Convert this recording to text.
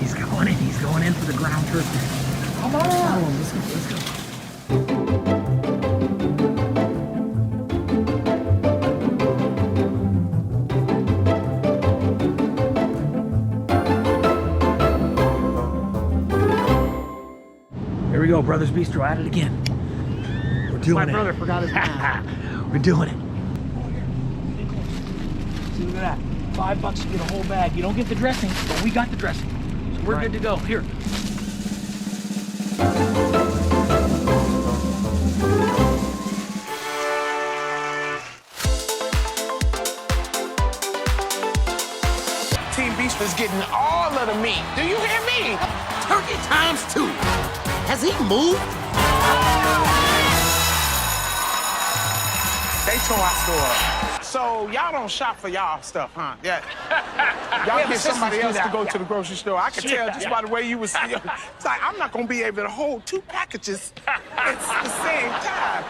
He's going in. He's going in for the ground turkey. Come on. Follow him. Let's go. Let's go. Here we go, Brothers Bistro, at it again. We're doing it. My brother forgot his mask. We're doing it. See, look at that. $5 to get a whole bag. You don't get the dressing, but we got the dressing. So we're good to go. Here. Team Beast is getting all of the meat. Do you hear me? Turkey times 2. Has he moved? They tore our store up. So y'all don't shop for y'all stuff, huh? Yeah. Y'all get somebody else to go to the grocery store. I can tell just by the way you was. It's like I'm not gonna be able to hold 2 packages at the same time.